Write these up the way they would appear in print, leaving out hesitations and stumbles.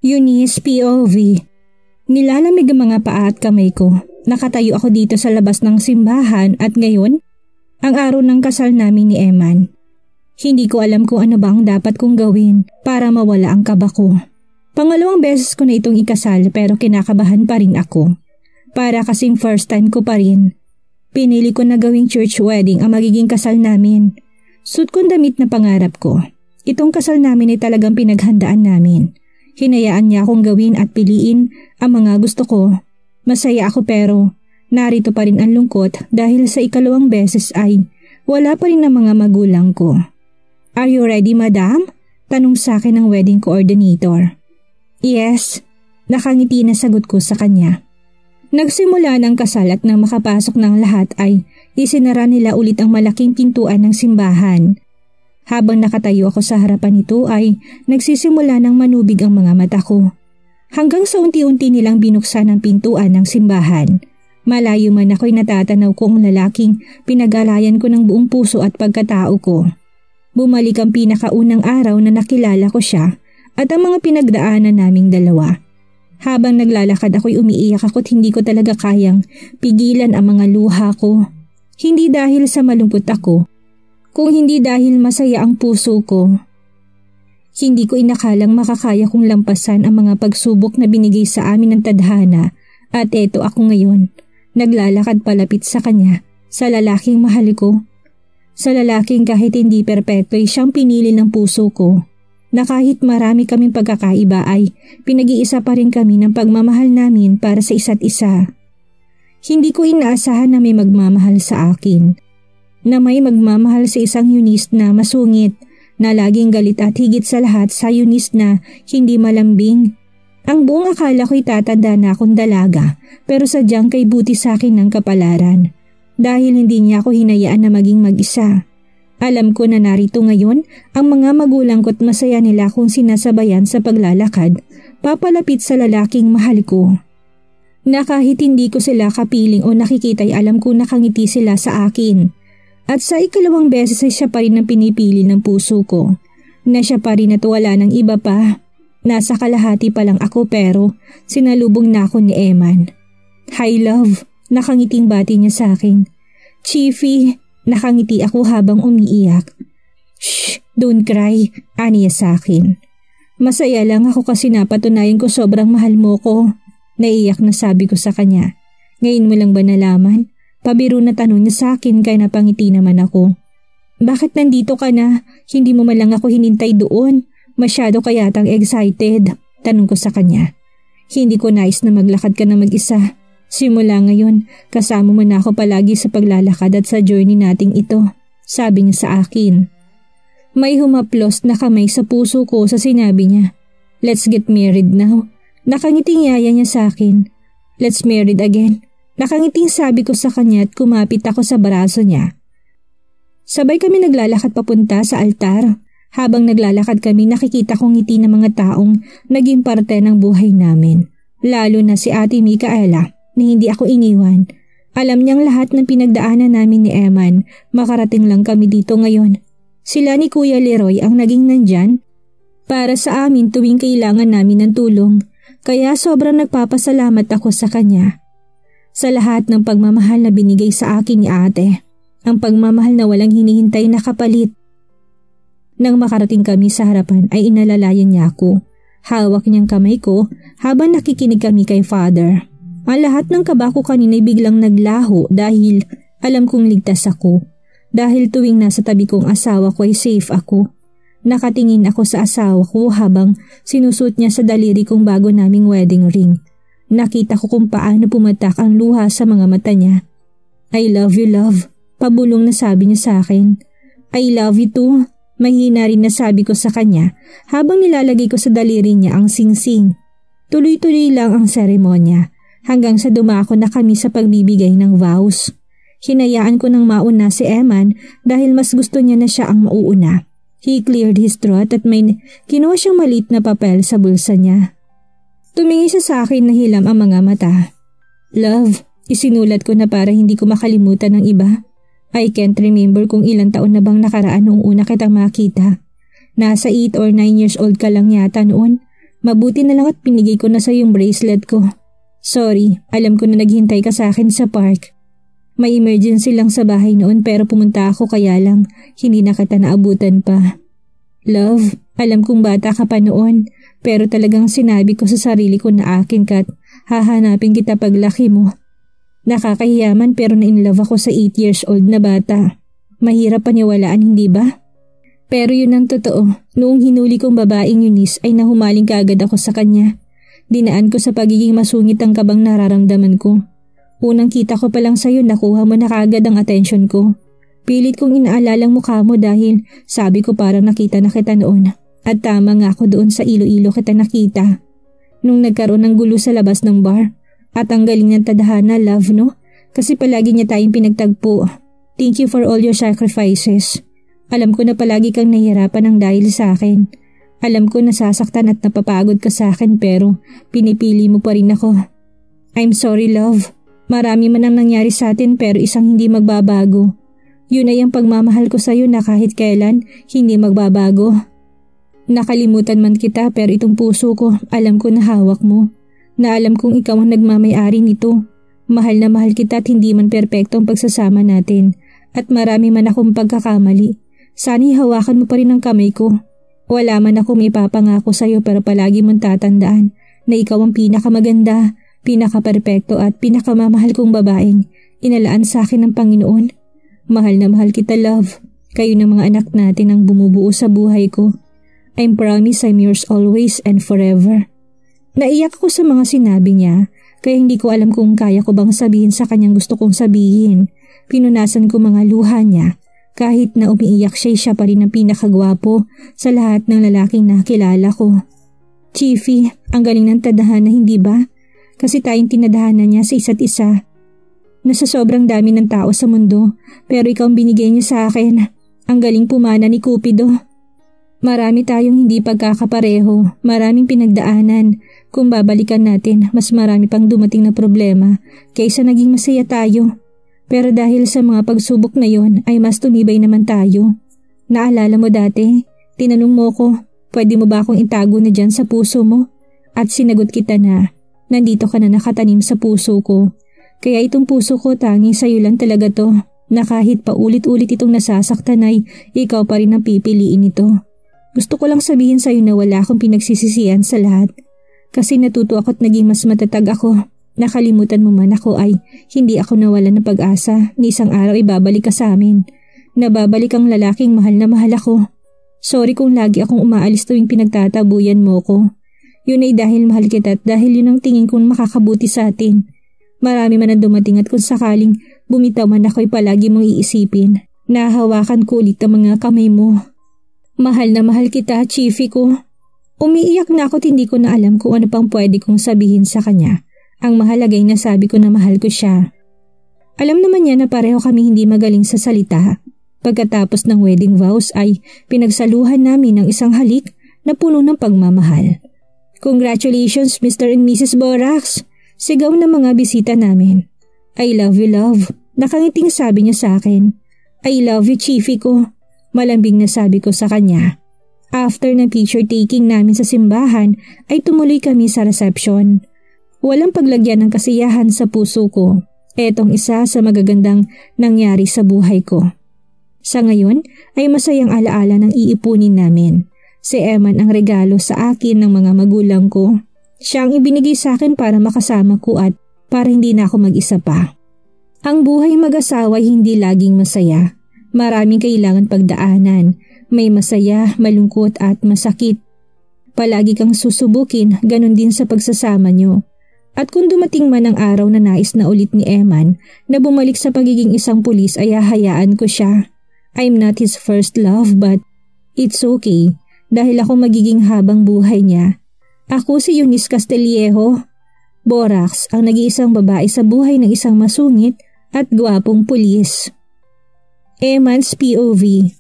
Eunice POV. Nilalamig ang mga paa at kamay ko. Nakatayo ako dito sa labas ng simbahan at ngayon, ang araw ng kasal namin ni Eman. Hindi ko alam kung ano ba ang dapat kong gawin para mawala ang kaba ko. Pangalawang beses ko na itong ikasal pero kinakabahan pa rin ako. Para kasing first time ko pa rin. Pinili ko na gawing church wedding ang magiging kasal namin. Suit kong damit na pangarap ko. Itong kasal namin ay talagang pinaghandaan namin. Hinayaan niya akong gawin at piliin ang mga gusto ko. Masaya ako pero narito pa rin ang lungkot dahil sa ikalawang beses ay wala pa rin ang mga magulang ko. Are you ready, madam? Tanong sa akin ng wedding coordinator. Yes, nakangiti na sagot ko sa kanya. Nagsimula ng kasal at nang makapasok ng lahat ay isinara nila ulit ang malaking pintuan ng simbahan. Habang nakatayo ako sa harapan nito ay nagsisimula ng manubig ang mga mata ko. Hanggang sa unti-unti nilang binuksan ang pintuan ng simbahan. Malayo man ako'y natatanaw ko ang lalaking pinag-alayan ko ng buong puso at pagkatao ko. Bumalik ang pinakaunang araw na nakilala ko siya at ang mga pinagdaanan naming dalawa. Habang naglalakad ako'y umiiyak ako't hindi ko talaga kayang pigilan ang mga luha ko. Hindi dahil sa malungkot ako, kung hindi dahil masaya ang puso ko. Hindi ko inakalang makakaya kong lampasan ang mga pagsubok na binigay sa amin ng tadhana at eto ako ngayon, naglalakad palapit sa kanya, sa lalaking mahal ko. Sa lalaking kahit hindi perpekto ay siyang pinili ng puso ko. Na kahit marami kaming pagkakaiba ay pinag-iisa pa rin kami ng pagmamahal namin para sa isa't isa. Hindi ko inaasahan na may magmamahal sa akin. Na may magmamahal sa isang Eunice na masungit, na laging galit at higit sa lahat sa Eunice na hindi malambing. Ang buong akala ko'y tatanda na akong dalaga pero sadyang kay buti sa akin ng kapalaran. Dahil hindi niya ako hinayaan na maging mag-isa. Alam ko na narito ngayon ang mga magulang ko't masaya nila kung sinasabayan sa paglalakad, papalapit sa lalaking mahal ko. Na kahit hindi ko sila kapiling o nakikita'y alam ko nakangiti sila sa akin. At sa ikalawang beses ay siya pa rin ang pinipili ng puso ko. Na siya pa rin at wala ng iba pa. Nasa kalahati pa lang ako pero sinalubong na ako ni Eman. Hi love, nakangiting bati niya sa akin. Chiefy, nakangiti ako habang umiiyak. Shh, don't cry, aniya sa akin. Masaya lang ako kasi napatunayan ko sobrang mahal mo ko. Naiyak na sabi ko sa kanya. Ngayon mo lang ba nalaman? Pabiro na tanong niya sa akin kaya napangiti naman ako. Bakit nandito ka na? Hindi mo man lang ako hinintay doon. Masyado ka yatang excited. Tanong ko sa kanya. Hindi ko nais na maglakad ka na mag-isa. Simula ngayon, kasama mo na ako palagi sa paglalakad at sa journey nating ito. Sabi niya sa akin. May humaplos na kamay sa puso ko sa sinabi niya. Let's get married now. Nakangiting yaya niya sa akin. Let's married again. Nakangiting sabi ko sa kanya at kumapit ako sa braso niya. Sabay kami naglalakad papunta sa altar. Habang naglalakad kami nakikita kong ngiti ng mga taong naging parte ng buhay namin. Lalo na si Ate Micaela na hindi ako iniwan. Alam niyang lahat ng pinagdaanan namin ni Eman. Makarating lang kami dito ngayon. Sila ni Kuya Leroy ang naging nandyan para sa amin tuwing kailangan namin ng tulong. Kaya sobrang nagpapasalamat ako sa kanya. Sa lahat ng pagmamahal na binigay sa akin ni ate. Ang pagmamahal na walang hinihintay na kapalit. Nang makarating kami sa harapan ay inalalayan niya ako. Hawak niyang kamay ko habang nakikinig kami kay Father. Ang lahat ng kaba ko kanina ay biglang naglaho dahil alam kong ligtas ako. Dahil tuwing nasa tabi kong asawa ko ay safe ako. Nakatingin ako sa asawa ko habang sinusot niya sa daliri kong bago naming wedding ring. Nakita ko kung paano pumatak ang luha sa mga mata niya. I love you, love. Pabulong na sabi niya sa akin. I love you too. Mahina rin na sabi ko sa kanya habang nilalagay ko sa daliri niya ang singsing. Tuloy-tuloy lang ang seremonya hanggang sa dumako na kami sa pagbibigay ng vows. Hinayaan ko nang mauna si Eman dahil mas gusto niya na siya ang mauuna. He cleared his throat at may kinuha siyang maliit na papel sa bulsa niya. Tumingin siya sa akin na hilam ang mga mata. Love, isinulat ko na para hindi ko makalimutan ng iba. I can't remember kung ilang taon na bang nakaraan noong una kitang makita. Nasa 8 or 9 years old ka lang yata noon. Mabuti na lang at pinigay ko na sa yung bracelet ko. Sorry, alam ko na naghintay ka sa akin sa park. May emergency lang sa bahay noon pero pumunta ako kaya lang hindi na kita naabutan pa. Love, alam kong bata ka pa noon pero talagang sinabi ko sa sarili ko na akin ka at hahanapin kita paglaki mo. Nakakahiyaman pero na-inlove ako sa 8 years old na bata. Mahirap paniwalaan, hindi ba? Pero yun ang totoo. Noong hinuli kong babaeng Eunice ay nahumaling kaagad ako sa kanya. Dinaan ko sa pagiging masungit ang kabang nararamdaman ko. Unang kita ko pa lang sa'yo nakuha mo na kaagad ang atensyon ko. Pilit kong inaalalang mukha mo dahil sabi ko parang nakita na kita noon. At tama nga ako doon sa Iloilo kita nakita. Nung nagkaroon ng gulo sa labas ng bar. At ang galing ng tadhana, love, no? Kasi palagi niya tayong pinagtagpo. Thank you for all your sacrifices. Alam ko na palagi kang nahihirapan ng dahil sa akin. Alam ko nasasaktan at napapagod ka sa akin pero pinipili mo pa rin ako. I'm sorry, love. Marami man ang nangyari sa atin pero isang hindi magbabago. Yun ay ang pagmamahal ko sa'yo na kahit kailan hindi magbabago. Nakalimutan man kita pero itong puso ko alam ko na hawak mo. Na alam kong ikaw ang nagmamay-ari nito. Mahal na mahal kita at hindi man perpekto ang pagsasama natin. At marami man akong pagkakamali. Sana'y hawakan mo pa rin ang kamay ko. Wala man ako may papangako sa'yo pero palagi mong tatandaan na ikaw ang pinakamaganda, pinakaperpekto at pinakamamahal kong babaeng inalaan sa akin ng Panginoon. Mahal na mahal kita, love. Kayo ng mga anak natin ang bumubuo sa buhay ko. I promise I'm yours always and forever. Naiyak ako sa mga sinabi niya kaya hindi ko alam kung kaya ko bang sabihin sa kanyang gusto kong sabihin. Pinunasan ko mga luha niya. Kahit na umiiyak siya pa rin ang pinakagwapo sa lahat ng lalaking nakilala ko. Chiefy, ang galing ng tadhana, hindi ba? Kasi tayong tinadhana niya sa isa't isa. Nasa sobrang dami ng tao sa mundo pero ikaw ang binigay niya sa akin. Ang galing pumana ni Cupido. Marami tayong hindi pagkakapareho, maraming pinagdaanan. Kung babalikan natin, mas marami pang dumating na problema kaysa naging masaya tayo. Pero dahil sa mga pagsubok na yon ay mas tumibay naman tayo. Naalala mo dati, tinanong mo ko, pwede mo ba akong itago na dyan sa puso mo? At sinagot kita na, nandito ka na nakatanim sa puso ko. Kaya itong puso ko tanging sa'yo lang talaga to, na kahit pa ulit-ulit itong nasasaktan ay ikaw pa rin ang pipiliin ito. Gusto ko lang sabihin sa'yo na wala akong pinagsisisihan sa lahat. Kasi natuto ako at naging mas matatag ako. Nakalimutan mo man ako ay hindi ako nawalan ng pag-asa ni isang araw ibabalik ka sa amin. Nababalik ang lalaking mahal na mahal ako. Sorry kung lagi akong umaalis tuwing pinagtatabuyan mo ko. Yun ay dahil mahal kita at dahil yun ang tingin kong makakabuti sa atin. Marami man ang dumating at kung sakaling bumitaw man ako ay palagi mong iisipin. Nahawakan ko ulit ang mga kamay mo. Mahal na mahal kita, Chiefy ko. Umiiyak na ako at hindi ko na alam kung ano pang pwede kong sabihin sa kanya. Ang mahalaga ay nasabi ko na mahal ko siya. Alam naman niya na pareho kami hindi magaling sa salita. Pagkatapos ng wedding vows ay pinagsaluhan namin ng isang halik na puno ng pagmamahal. Congratulations Mr. and Mrs. Borax! Sigaw ng mga bisita namin. I love you, love. Nakangiting sabi niya sa akin. I love you, Chiefy ko. Malambing na sabi ko sa kanya. After ng picture taking namin sa simbahan ay tumuloy kami sa reception. Walang paglagyan ng kasiyahan sa puso ko. Etong isa sa magagandang nangyari sa buhay ko. Sa ngayon ay masayang alaala ng iipunin namin. Si Eman ang regalo sa akin ng mga magulang ko. Siya ang ibinigay sa akin para makasama ko at para hindi na ako mag-isa pa. Ang buhay mag-asawa ay hindi laging masaya. Maraming kailangan pagdaanan. May masaya, malungkot at masakit. Palagi kang susubukin, ganun din sa pagsasama nyo. At kung dumating man ang araw na nais na ulit ni Eman na bumalik sa pagiging isang pulis ay hahayaan ko siya. I'm not his first love but it's okay dahil ako magiging habang buhay niya. Ako si Eunice Castillejo. Borax ang nag-iisang babae sa buhay ng isang masungit at gwapong pulis. Eman's POV.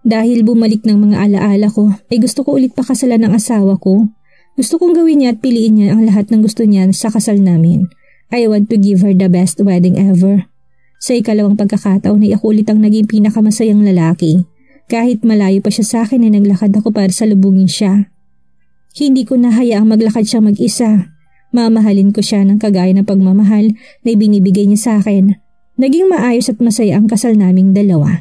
Dahil bumalik ng mga alaala ko, ay gusto ko ulit pakasalan ng asawa ko. Gusto kong gawin niya at piliin niya ang lahat ng gusto niya sa kasal namin. I want to give her the best wedding ever. Sa ikalawang pagkakataon ay ako ulit ang naging pinakamasayang lalaki. Kahit malayo pa siya sa akin ay naglakad ako para salubungin siya. Hindi ko nahayaang maglakad siya mag-isa. Mamahalin ko siya ng kagaya ng pagmamahal na ibinibigay niya sa akin. Naging maayos at masaya ang kasal naming dalawa.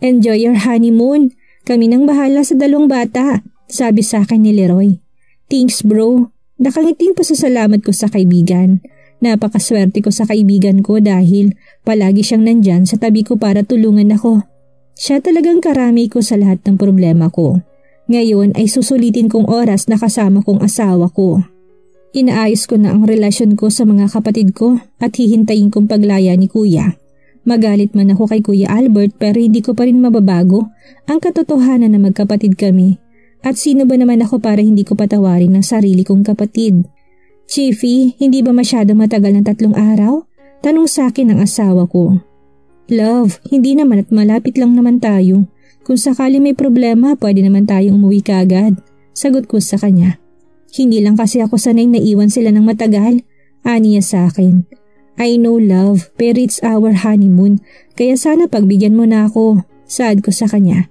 Enjoy your honeymoon. Kami nang bahala sa 2 bata, sabi sa akin ni Leroy. Thanks bro. Nakangiting pasasalamat ko sa kaibigan. Napakaswerte ko sa kaibigan ko dahil palagi siyang nandyan sa tabi ko para tulungan ako. Siya talagang karami ko sa lahat ng problema ko. Ngayon ay susulitin kong oras na kasama kong asawa ko. Inaayos ko na ang relasyon ko sa mga kapatid ko at hihintayin kong paglaya ni Kuya. Magalit man ako kay Kuya Albert pero hindi ko pa rin mababago ang katotohanan na magkapatid kami. At sino ba naman ako para hindi ko patawarin ng sarili kong kapatid? Chiefy, hindi ba masyado matagal ng 3 araw? Tanong sa akin ng asawa ko. Love, hindi naman at malapit lang naman tayo. Kung sakali may problema, pwede naman tayong umuwi kaagad. Sagot ko sa kanya. Hindi lang kasi ako sanay na iwan sila ng matagal. Aniya sa akin. I know love, pero it's our honeymoon. Kaya sana pagbigyan mo na ako. Saad ko sa kanya.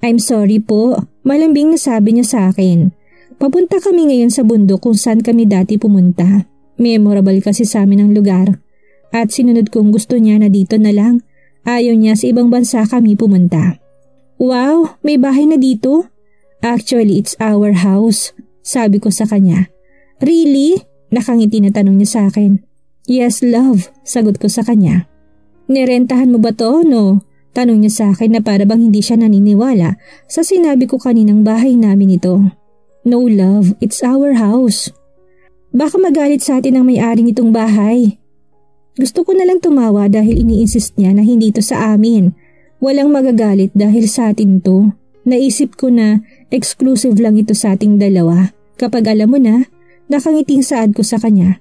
I'm sorry po. Malambing na sabi niya sa akin. Papunta kami ngayon sa bundok kung saan kami dati pumunta. Memorable kasi sa amin ang lugar. At sinunod kong gusto niya na dito na lang. Ayaw niya sa ibang bansa kami pumunta. Wow, may bahay na dito? Actually, it's our house. Sabi ko sa kanya. Really? Nakangiti na tanong niya sa akin. Yes, love. Sagot ko sa kanya. Nirentahan mo ba to, no? Tanong niya sa akin na para bang hindi siya naniniwala sa sinabi ko kaninang bahay namin ito. No, love. It's our house. Baka magalit sa atin ang may-ari nitong bahay. Gusto ko na lang tumawa dahil ini-insist niya na hindi ito sa amin. Walang magagalit dahil sa atin to. Naisip ko na exclusive lang ito sa ating dalawa. Kapag alam mo na, nakangiting saad ko sa kanya.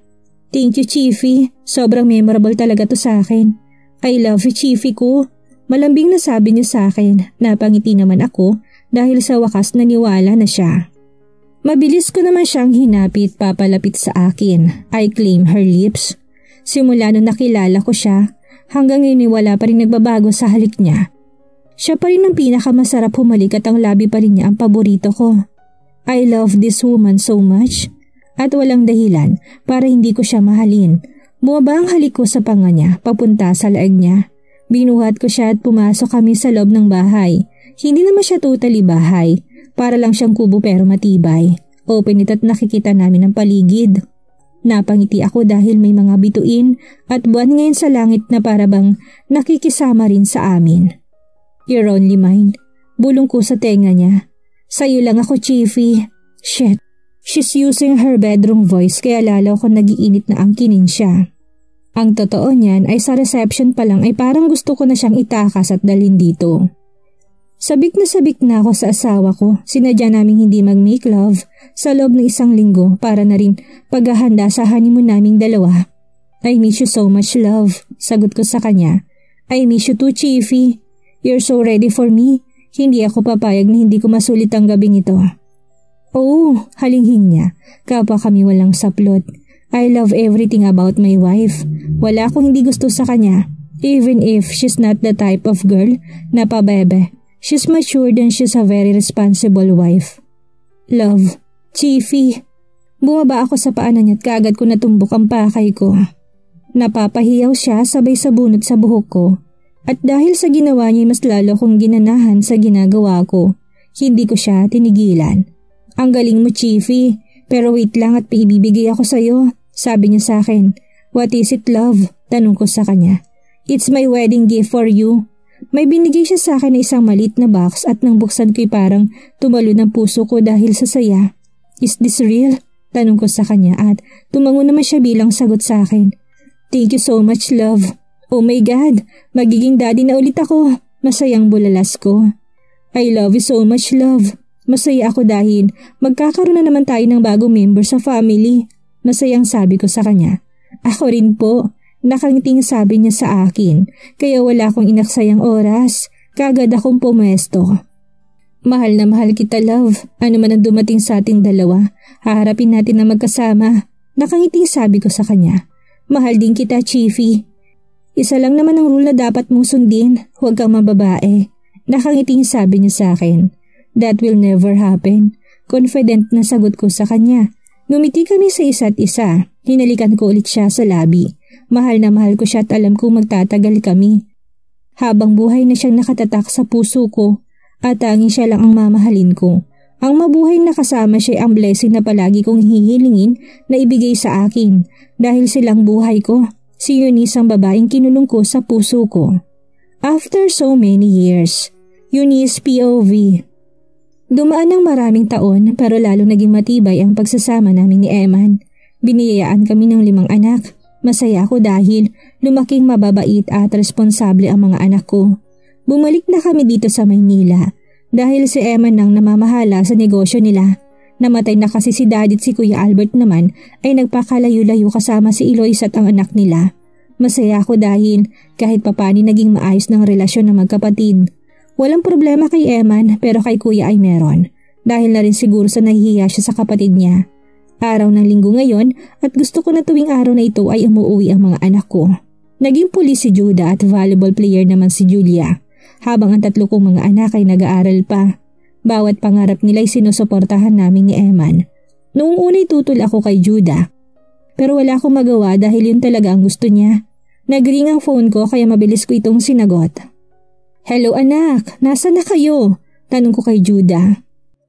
Thank you, Chiefy. Sobrang memorable talaga to sa akin. I love you, Chiefy ko. Malambing na sabi niya sa akin. Napangiti naman ako dahil sa wakas naniwala na siya. Mabilis ko naman siyang hinapit papalapit sa akin. I claim her lips. Simula nung nakilala ko siya, hanggang ngayon wala pa rin nagbabago sa halik niya. Siya pa rin ang pinakamasarap humalik at ang labi pa rin niya ang paborito ko. I love this woman so much at walang dahilan para hindi ko siya mahalin. Bumaba ang halik ko sa panga niya papunta sa leeg niya. Binuhat ko siya at pumasok kami sa loob ng bahay. Hindi naman siya totally bahay. Para lang siyang kubo pero matibay. Open ito at nakikita namin ang paligid. Napangiti ako dahil may mga bituin at buwan ngayon sa langit na para bang nakikisama rin sa amin. You're only mine. Bulong ko sa tenga niya. Sa'yo lang ako, Chiefy. Shit. She's using her bedroom voice kaya lalo ko nagiinit na angkinin siya. Ang totoo niyan ay sa reception pa lang ay parang gusto ko na siyang itakas at dalhin dito. Sabik na ako sa asawa ko. Sinadya naming hindi mag-make love sa loob ng 1 linggo para na rin paghahanda sa honeymoon naming dalawa. I miss you so much, love. Sagot ko sa kanya. I miss you too, Chiefy. You're so ready for me. Hindi ako papayag na hindi ko masulit ang gabing ito. Oh, halinghing niya. Kapwa kami walang saplot. I love everything about my wife. Wala akong hindi gusto sa kanya. Even if she's not the type of girl na pabebe. She's matured and she's a very responsible wife. Love. Chiefy. Bumaba ako sa paanan niya at kaagad ko natumbok ang pakay ko. Napapahiyaw siya sabay sa bunot sa buhok ko. At dahil sa ginawa niya mas lalo kong ginanahan sa ginagawa ko, hindi ko siya tinigilan. Ang galing mo, Chiefy, pero wait lang at paibibigay ako sa'yo, sabi niya sa akin. What is it, love? Tanong ko sa kanya. It's my wedding gift for you. May binigay siya sa akin na isang maliit na box at nang buksan ko'y parang tumalo ng puso ko dahil sa saya. Is this real? Tanong ko sa kanya at tumango naman siya bilang sagot sa akin. Thank you so much, love. Oh my God, magiging daddy na ulit ako. Masayang bulalas ko. I love you so much, love. Masaya ako dahil magkakaroon na naman tayo ng bagong member sa family. Masayang sabi ko sa kanya. Ako rin po. Nakangiting sabi niya sa akin. Kaya wala akong inaksayang oras. Kagad akong pumesto. Mahal na mahal kita, love. Ano man ang dumating sa ating dalawa, haharapin natin na magkasama. Nakangiting sabi ko sa kanya. Mahal din kita, Chiefy. Isa lang naman ang rule na dapat mong sundin. Huwag kang mababae. Nakangiting sabi niya sa akin. That will never happen. Confident na sagot ko sa kanya. Ngumiti kami sa isa't isa. Hinalikan ko ulit siya sa labi. Mahal na mahal ko siya at alam kong magtatagal kami. Habang buhay na siyang nakatatak sa puso ko at tanging siya lang ang mamahalin ko. Ang mabuhay na kasama siya ang blessing na palagi kong hihilingin na ibigay sa akin dahil silang buhay ko. Si Eunice ang babaeng kinulong ko sa puso ko. After so many years, Eunice POV. Dumaan ng maraming taon pero lalo naging matibay ang pagsasama namin ni Eman. Biniyayaan kami ng 5 anak. Masaya ako dahil lumaking mababait at responsable ang mga anak ko. Bumalik na kami dito sa Maynila dahil si Eman nang namamahala sa negosyo nila. Namatay na kasi si Daddy at si Kuya Albert naman ay nagpakalayo-layo kasama si Eloise at ang anak nila. Masaya ako dahil kahit papani naging maayos ng relasyon ng magkapatid. Walang problema kay Eman pero kay Kuya ay meron dahil na rin siguro sa nahihiya siya sa kapatid niya. Araw ng linggo ngayon at gusto ko na tuwing araw na ito ay umuwi ang mga anak ko. Naging pulis si Judah at volleyball player naman si Julia. Habang ang 3 kong mga anak ay nag-aaral pa. Bawat pangarap nila ay sinusuportahan namin ni Eman. Noong una'y tutol ako kay Judah. Pero wala akong magawa dahil yun talaga ang gusto niya. Nag-ring ang phone ko kaya mabilis ko itong sinagot. Hello anak, nasa na kayo? Tanong ko kay Judah.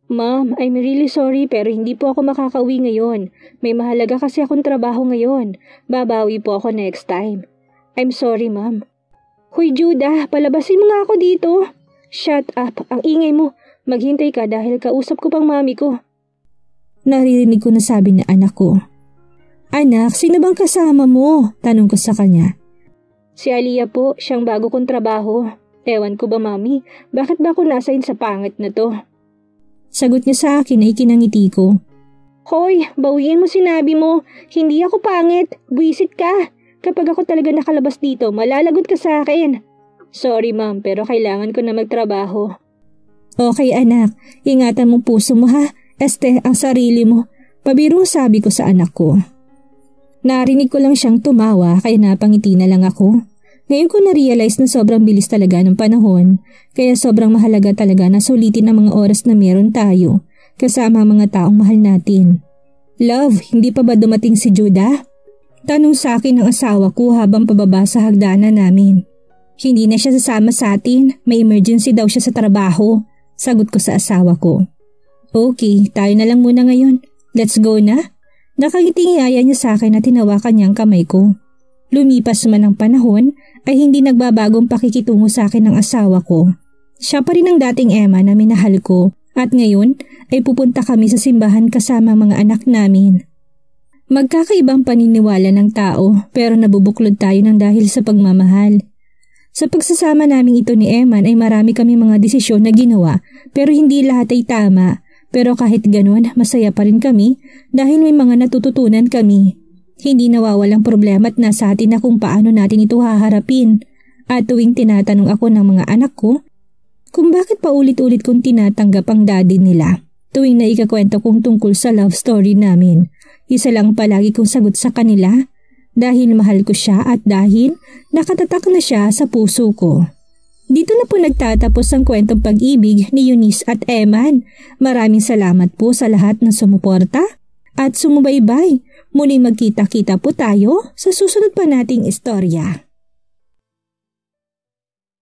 Ma'am, I'm really sorry pero hindi po ako makakauwi ngayon. May mahalaga kasi akong trabaho ngayon. Babawi po ako next time. I'm sorry, ma'am. Hoy Judah, palabasin mo nga ako dito. Shut up, ang ingay mo. Maghintay ka dahil kausap ko pang mami ko. Naririnig ko na sabi ng anak ko. Anak, sino bang kasama mo? Tanong ko sa kanya. Si Aliyah po, siyang bago kong trabaho. Ewan ko ba mami, bakit ba ako nasain sa pangit na to? Sagot niya sa akin ay kinangiti ko. Hoy, bawiin mo sinabi mo. Hindi ako pangit. Buwisit ka. Kapag ako talaga nakalabas dito, malalagot ka sa akin. Sorry ma'am, pero kailangan ko na magtrabaho. Okay anak, ingatan mo puso mo ha. Ang sarili mo. Pabirong sabi ko sa anak ko. Narinig ko lang siyang tumawa kaya napangiti na lang ako. Ngayon ko na-realize na sobrang bilis talaga ng panahon, kaya sobrang mahalaga talaga na sulitin ang mga oras na meron tayo, kasama ang mga taong mahal natin. Love, hindi pa ba dumating si Judah? Tanong sa akin ng asawa ko habang pababa sa hagdanan namin. Hindi na siya sasama sa atin, may emergency daw siya sa trabaho, sagot ko sa asawa ko. Okay, tayo na lang muna ngayon. Let's go na. Nakagiting yaya niya sa akin na tinawakan niya ang kamay ko. Lumipas man ang panahon ay hindi nagbabagong pakikitungo sa akin ng asawa ko. Siya pa rin ang dating Emma na minahal ko at ngayon ay pupunta kami sa simbahan kasama mga anak namin. Magkakaibang paniniwala ng tao pero nabubuklod tayo ng dahil sa pagmamahal. Sa pagsasama namin ito ni Eman ay marami kami mga desisyon na ginawa pero hindi lahat ay tama. Pero kahit ganun masaya pa rin kami dahil may mga natututunan kami. Hindi nawawalang problema at nasa atin na kung paano natin ito haharapin. At tuwing tinatanong ako ng mga anak ko kung bakit paulit-ulit kong tinatanggap ang daddy nila. Tuwing naikakwento kong tungkol sa love story namin, isa lang palagi kong sagot sa kanila dahil mahal ko siya at dahil nakatatak na siya sa puso ko. Dito na po nagtatapos ang kwentong pag-ibig ni Eunice at Eman. Maraming salamat po sa lahat ng sumuporta at sumubaybay. Muling magkita-kita po tayo sa susunod pa nating istorya.